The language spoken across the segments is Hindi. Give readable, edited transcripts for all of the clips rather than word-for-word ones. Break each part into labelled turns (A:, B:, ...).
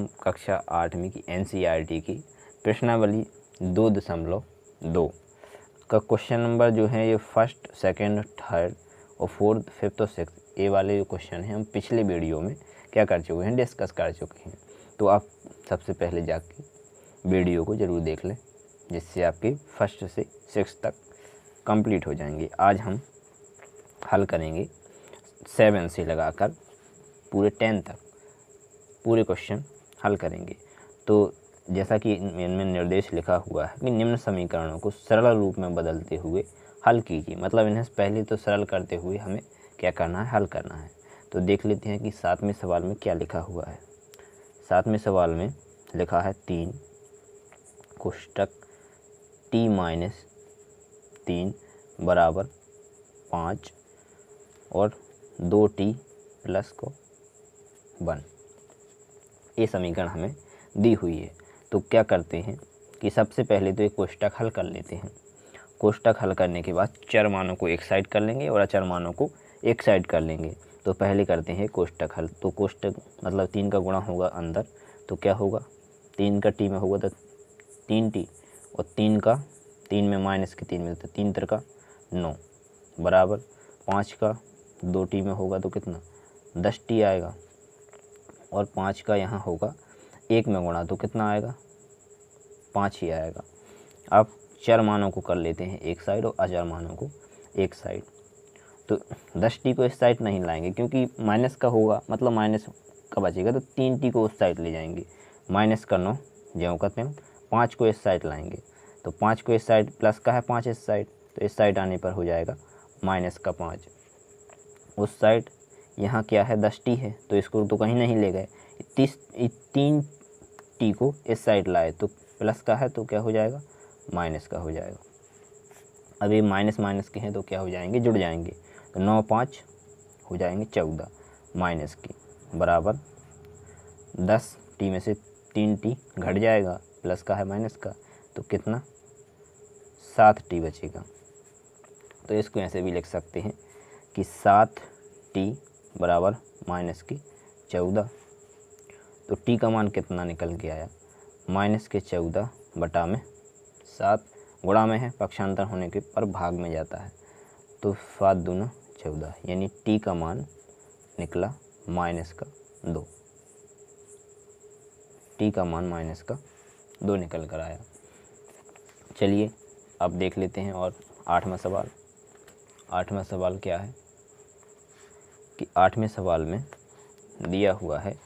A: हम कक्षा 8वीं की NCERT की प्रश्नावली 2.2 का क्वेश्चन नंबर जो है ये फर्स्ट, सेकंड, थर्ड और फोर्थ, फिफ्थ और सिक्स्थ ये वाले जो क्वेश्चन हैं हम पिछले वीडियो में क्या कर चुके हैं, डिस्कस कर चुके हैं। तो आप सबसे पहले जाके वीडियो को ज़रूर देख लें, जिससे आपकी फर्स्ट से सिक्स्थ तक कंप्लीट हो जाएंगे। आज हम हल करेंगे 7 से लगाकर पूरे 10 तक पूरे क्वेश्चन हल करेंगे। तो जैसा कि इनमें निर्देश लिखा हुआ है कि निम्न समीकरणों को सरल रूप में बदलते हुए हल कीजिए, मतलब इन्हें पहले तो सरल करते हुए हमें क्या करना है, हल करना है। तो देख लेते हैं कि 7वें सवाल में क्या लिखा हुआ है। 7वें सवाल में लिखा है 3 कोष्टक t-3 बराबर 5 और 2t प्लस को 1। ये समीकरण हमें दी हुई है। तो क्या करते हैं कि सबसे पहले तो एक कोष्टक हल कर लेते हैं। कोष्टक हल करने के बाद चर मानों को एक साइड कर लेंगे और अचर मानों को एक साइड कर लेंगे। तो पहले करते हैं कोष्टक हल। तो कोष्टक मतलब 3 का गुणा होगा अंदर, तो क्या होगा 3 का टी में होगा तो 3t और 3 में माइनस के 3 में तो 3 3 9 बराबर 5 का 2t में होगा तो कितना 10t आएगा और 5 का यहाँ होगा 1 में गुणा तो कितना आएगा 5 ही आएगा। अब चर मानों को कर लेते हैं एक साइड और अचर मानों को एक साइड। तो 10t को इस साइड नहीं लाएंगे क्योंकि माइनस का होगा, मतलब माइनस का बचेगा, तो 3t को उस साइड ले जाएंगे। माइनस का 9 ज्यों का त्यों, 5 को इस साइड लाएंगे तो 5 को इस साइड, प्लस का है 5 इस साइड, तो इस साइड आने पर हो जाएगा माइनस का 5। उस साइड यहाँ क्या है 10t है तो इसको तो कहीं नहीं ले गए, 3t को इस साइड लाए तो प्लस का है तो क्या हो जाएगा माइनस का हो जाएगा। अब ये माइनस माइनस के हैं तो क्या हो जाएंगे, जुड़ जाएंगे। तो 9 5 हो जाएंगे 14 माइनस की बराबर 10t में से 3t घट जाएगा, प्लस का है माइनस का तो कितना 7t बचेगा। तो इसको ऐसे भी लिख सकते हैं कि 7t बराबर माइनस की 14। तो t का मान कितना निकल के आया माइनस के 14 बटा में 7, गुणा में है पक्षांतर होने के पर भाग में जाता है, तो 7 दूना 14, यानी t का मान निकला माइनस का 2। t का मान माइनस का 2 निकल कर आया। चलिए अब देख लेते हैं और 8वां सवाल। 8वां सवाल क्या है कि 8वें सवाल में दिया हुआ है,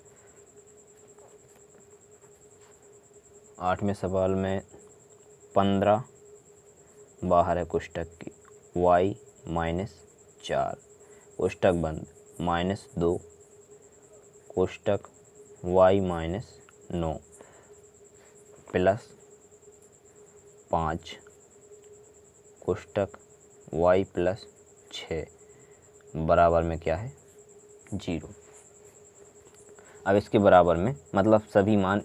A: 8वें सवाल में 15 बाहर है कोष्टक की, y - 4 कोष्टक बंद -2 कोष्टक y - 9 प्लस 5 कोष्टक y + 6 बराबर में क्या है 0। अब इसके बराबर में मतलब सभी मान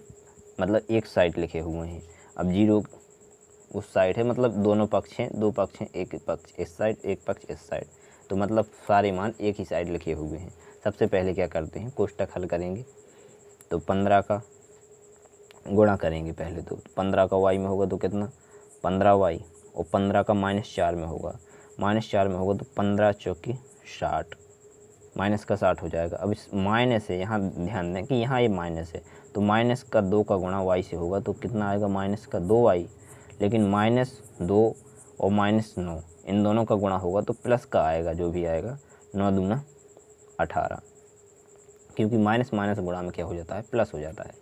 A: मतलब एक साइड लिखे हुए हैं। अब 0 उस साइड है, मतलब दोनों पक्ष हैं, 2 पक्ष हैं, एक पक्ष इस साइड एक पक्ष इस साइड, तो मतलब सारे मान एक ही साइड लिखे हुए हैं। सबसे पहले क्या करते हैं कोष्टक हल करेंगे। तो 15 का गुणा करेंगे पहले, तो 15 का y में होगा तो कितना 15y और 15 का -4 में होगा, -4 में होगा तो 15 चौकी 60, माइनस का 60 हो जाएगा। अब इस माइनस है, यहाँ ध्यान दें कि यहाँ ये माइनस है, तो माइनस का 2 का गुणा y से होगा तो कितना आएगा माइनस का 2y, लेकिन -2 और -9 इन दोनों का गुणा होगा तो प्लस का आएगा, जो भी आएगा 9 दूना 18, क्योंकि माइनस माइनस गुणा में क्या हो जाता है प्लस हो जाता है।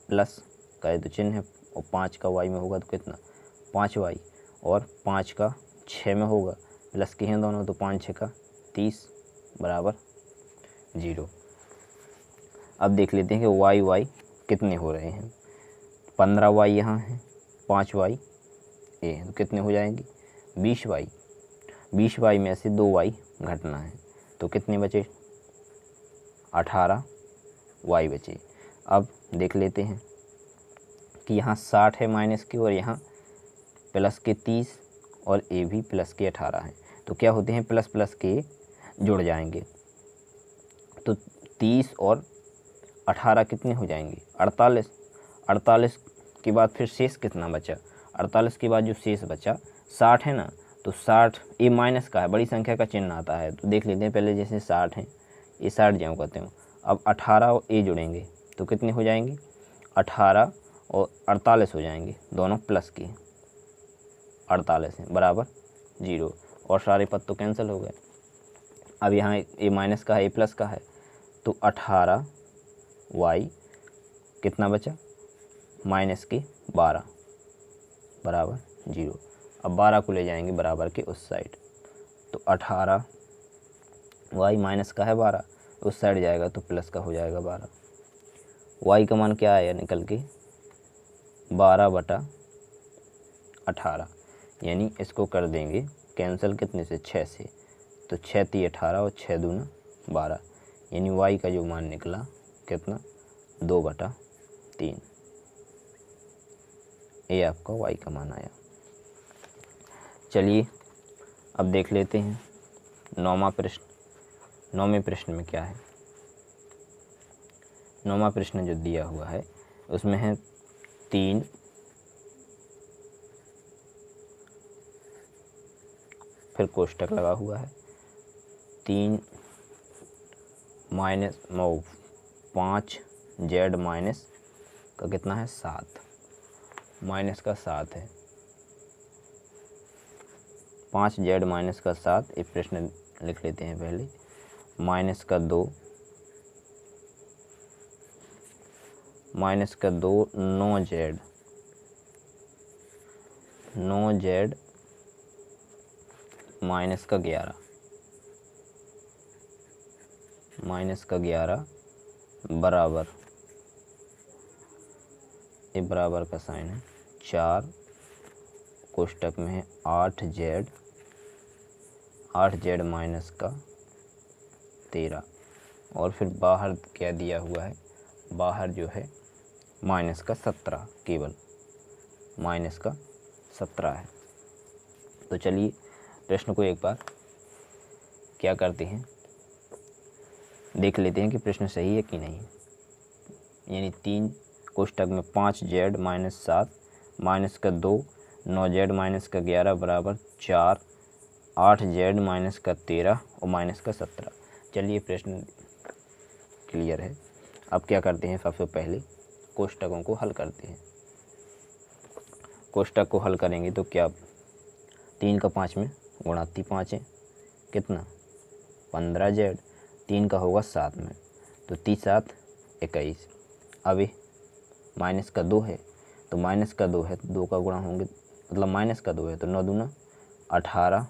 A: प्लस का तो चिन्ह है और 5 का y में होगा तो कितना 5y और 5 का 6 में होगा, प्लस के हैं दोनों तो 5 6 का 30 बराबर 0। अब देख लेते हैं कि y कितने हो रहे हैं। 15y यहाँ है, 5y ये है, तो कितने हो जाएंगे 20y। 20y में से 2y घटना है तो कितने बचे 18y बचे। अब देख लेते हैं कि यहाँ 60 है माइनस के और यहाँ प्लस के 30 और ए भी प्लस के 18 हैं, तो क्या होते हैं प्लस के जुड़ जाएंगे। तो 30 और 18 कितने हो जाएंगे 48। 48 के बाद फिर शेष कितना बचा, 48 के बाद जो शेष बचा 60 है ना, तो 60 ए माइनस का है, बड़ी संख्या का चिन्ह आता है, तो देख लेते हैं पहले। जैसे 60 है, ये 60 ज्यों कहते हो। अब 18 और ए जुड़ेंगे तो कितने हो जाएंगे, 18 और 48 हो जाएंगे, दोनों प्लस की 48 है बराबर 0, और सारे पद तो कैंसिल हो गए। अब यहाँ ए माइनस का है, ए प्लस का है, तो 18 वाई कितना बचा माइनस के 12 बराबर 0। अब 12 को ले जाएंगे बराबर के उस साइड, तो 18 वाई माइनस का है 12, उस साइड जाएगा तो प्लस का हो जाएगा 12। वाई का मान क्या आया निकल के 12/18, यानी इसको कर देंगे कैंसिल कितने से 6 से, तो 6 × 3 = 18 और 6 × 2 = 12, यानी वाई का जो मान निकला कितना 2/3। ये आपका वाई का मान आया। चलिए अब देख लेते हैं 9वां प्रश्न। 9वें प्रश्न में क्या है, 9वां प्रश्न जो दिया हुआ है उसमें है 3 फिर कोष्टक लगा हुआ है, 3 माइनस 5 जेड माइनस का कितना है 7, माइनस का 7 है, 5 जेड माइनस का 7। एक प्रश्न लिख लेते हैं पहले, माइनस का 2 9 जेड, 9 जेड माइनस का 11, माइनस का 11 बराबर, ये बराबर का साइन है 4 कोष्टक में है 8 जेड माइनस का 13, और फिर बाहर क्या दिया हुआ है, बाहर जो है माइनस का 17, केवल माइनस का 17 है। तो चलिए प्रश्न को एक बार क्या करते हैं, देख लेते हैं कि प्रश्न सही है कि नहीं। यानी 3 कोष्टक में 5 जेड माइनस 7 माइनस का 2 9 जेड माइनस का 11 बराबर 4 8 जेड माइनस का 13 और माइनस का 17। चलिए प्रश्न क्लियर है। अब क्या करते हैं, सबसे पहले कोष्टकों को हल करते हैं। कोष्टक को हल करेंगे तो क्या 3 का 5 में गुणा 5 है, कितना 15 जेड, 3 का होगा 7 में, तो 30 7 21। अब माइनस का 2 है, तो माइनस का 2 है तो 2 का गुणा होंगे, मतलब माइनस का 2 है तो 9 दूना 18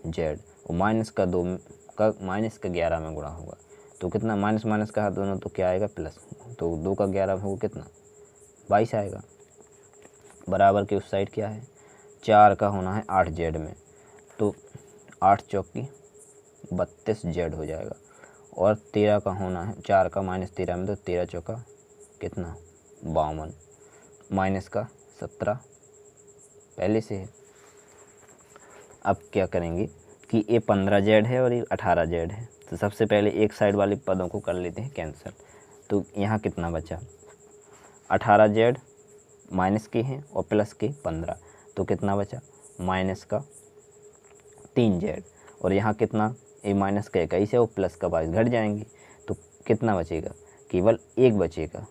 A: जेड, और माइनस का 2 का माइनस का 11 में गुणा होगा तो कितना, माइनस माइनस का हाथ दोनों तो क्या आएगा प्लस, तो 2 का 11 होगा कितना 22 आएगा। बराबर के उस साइड क्या है, 4 का होना है 8 जेड में, तो 8 चौकी 32 जेड हो जाएगा, और 13 का होना है 4 का माइनस 13 में, तो 13 चौका कितना 52, माइनस का 17 पहले से है। अब क्या करेंगे कि ये 15 जेड है और ये 18 जेड है, तो सबसे पहले एक साइड वाले पदों को कर लेते हैं कैंसिल। तो यहाँ कितना बचा 18 जेड माइनस के हैं और प्लस के 15, तो कितना बचा माइनस का 3 जेड, और यहाँ कितना ए माइनस का 21 है और प्लस का 22 घट जाएंगे, तो कितना बचेगा केवल 1 बचेगा,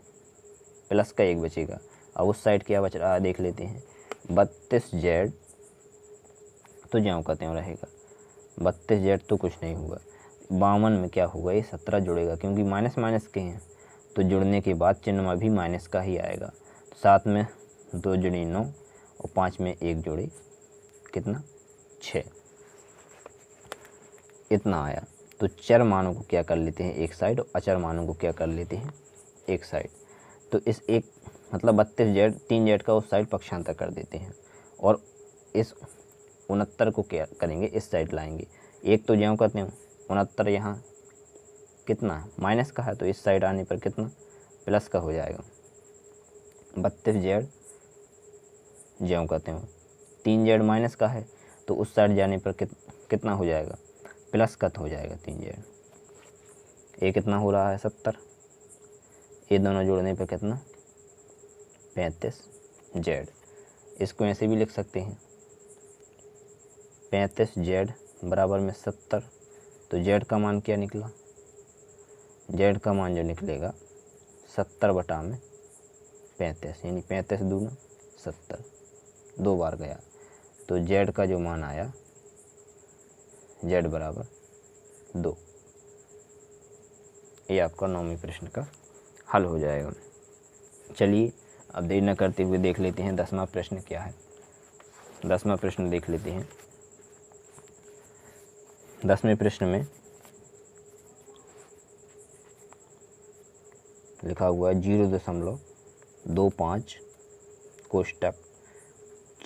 A: प्लस का 1 बचेगा। अब उस साइड क्या बच रहा है देख लेते हैं, 32 जेड तो ज्यों का त्यों रहेगा, 32 जेड तो कुछ नहीं होगा, 52 में क्या होगा ये 17 जुड़ेगा, क्योंकि माइनस माइनस के हैं तो जुड़ने के बाद चिन्ह में भी माइनस का ही आएगा। तो 7 में 2 जुड़ी 9 और 5 में 1 जोड़ी कितना 6, इतना आया। तो चर मानों को क्या कर लेते हैं एक साइड, और अचर मानों को क्या कर लेते हैं एक साइड। तो इस एक मतलब 32 जेड 3 जेड का उस साइड पक्षांतर कर देते हैं, और इस 69 को क्या करेंगे इस साइड लाएंगे। एक तो ज्यों कहते हैं 69 यहाँ कितना माइनस का है, तो इस साइड आने पर कितना प्लस का हो जाएगा। 32 जेड ज्यों कहते हैं 3 जेड माइनस का है, तो उस साइड जाने पर कितना हो जाएगा प्लस का हो जाएगा 3 जेड। ये कितना हो रहा है 70, ये दोनों जोड़ने पे कितना 35Z। इसको ऐसे भी लिख सकते हैं 35Z बराबर में 70। तो Z का मान क्या निकला, Z का मान जो निकलेगा 70/35 यानी 35 दूना 70, 2 बार गया। तो Z का जो मान आया Z बराबर 2। ये आपका 9वें प्रश्न का हल हो जाएगा। चलिए अब देर न करते हुए देख लेते हैं 10वां प्रश्न क्या है। 10वां प्रश्न देख लेते हैं। 10वें प्रश्न में लिखा हुआ है 0.25 कोष्टक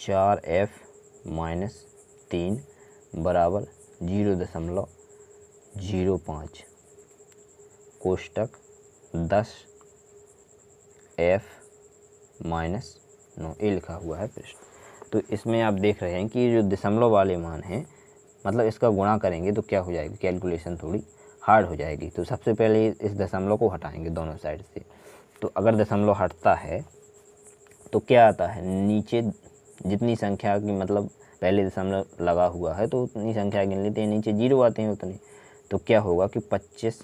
A: 4f-3 बराबर 0.05 कोष्टक 10f-9 ये लिखा हुआ है प्रश्न। तो इसमें आप देख रहे हैं कि जो दशमलव वाले मान हैं, मतलब इसका गुणा करेंगे तो क्या हो जाएगी, कैलकुलेशन थोड़ी हार्ड हो जाएगी। तो सबसे पहले इस दशमलव को हटाएंगे दोनों साइड से। तो अगर दशमलव हटता है तो क्या आता है, नीचे जितनी संख्या की मतलब पहले दशमलव लगा हुआ है तो उतनी संख्या गिन लेते हैं, नीचे 0 आते हैं उतने। तो क्या होगा कि 25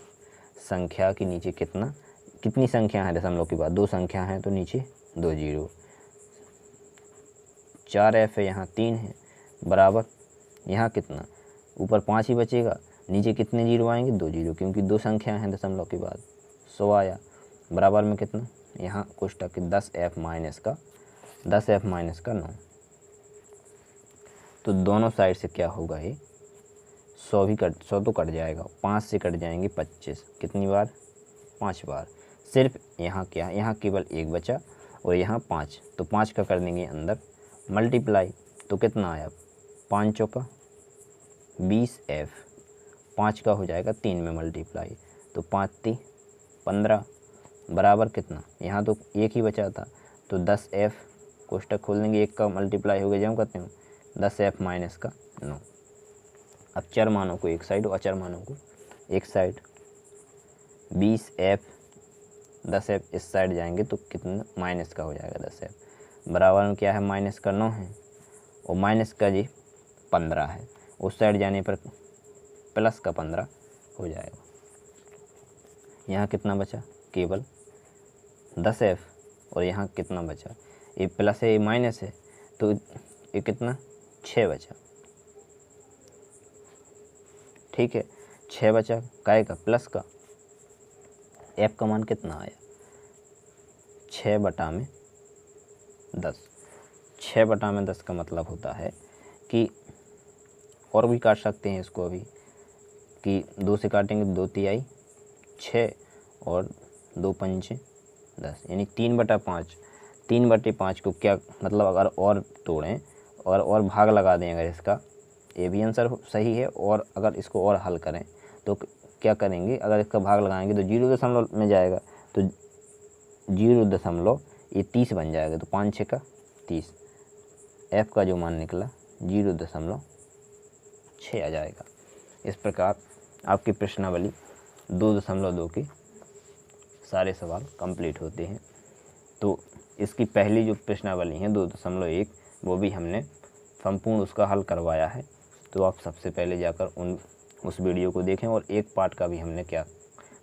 A: संख्या के नीचे कितनी संख्या है दशमलव के बाद, 2 संख्या हैं तो नीचे 2 0। 4f है, यहाँ 3 है, बराबर यहाँ कितना, ऊपर 5 ही बचेगा, नीचे कितने 0 आएंगे, 2 0, क्योंकि 2 संख्या हैं दशमलव के बाद। 100 आया, बराबर में कितना, यहाँ कोष्टक के 10f माइनस का 9। तो दोनों साइड से क्या होगा, ये 100 तो कट जाएगा, 5 से कट जाएंगे 25, कितनी बार, 5 बार। सिर्फ यहाँ क्या, यहाँ केवल 1 बचा और यहाँ 5, तो 5 का कर देंगे अंदर मल्टीप्लाई। तो कितना आया, 5 चौका 20f, 5 का हो जाएगा 3 में मल्टीप्लाई, तो 5 3 15 बराबर कितना, यहाँ तो 1 ही बचा था, तो 10f कोष्टक खोल देंगे, 1 का मल्टीप्लाई हो गया जब करते हो 10f माइनस का 9। अब चर मानों को एक साइड और अचर मानों को एक साइड, 20f 10f इस साइड जाएंगे तो कितना माइनस का हो जाएगा 10f, बराबर में क्या है माइनस का 9 है और माइनस का जी 15 है, उस साइड जाने पर प्लस का 15 हो जाएगा। यहाँ कितना बचा, केवल 10f और यहाँ कितना बचा, ये प्लस है ये माइनस है, तो ये कितना 6 बचा, ठीक है 6 बचा, काय का, प्लस का। f का मान कितना आया, 6/10। 6/10 का मतलब होता है कि और भी काट सकते हैं इसको अभी, कि 2 से काटेंगे 2 तिहाई 6 और 2 पंचे 10, यानी 3/5। 3/5 को क्या मतलब अगर और तोड़ें और भाग लगा दें अगर इसका, ये भी आंसर सही है। और अगर इसको और हल करें तो क्या करेंगे, अगर इसका भाग लगाएंगे तो 0 में जाएगा, तो 0 ये 30 बन जाएगा, तो 5 6 का 30। f का जो मान निकला 0.6 आ जाएगा। इस प्रकार आपकी प्रश्नावली 2.2 के सारे सवाल कंप्लीट होते हैं। तो इसकी पहली जो प्रश्नावली है 2.1 वो भी हमने संपूर्ण उसका हल करवाया है, तो आप सबसे पहले जाकर उस वीडियो को देखें। और एक पार्ट का भी हमने क्या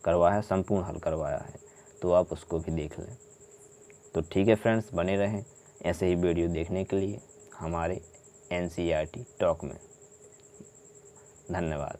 A: करवाया है, संपूर्ण हल करवाया है, तो आप उसको भी देख लें। तो ठीक है फ्रेंड्स, बने रहें ऐसे ही वीडियो देखने के लिए हमारे NCERT टॉक में। धन्यवाद।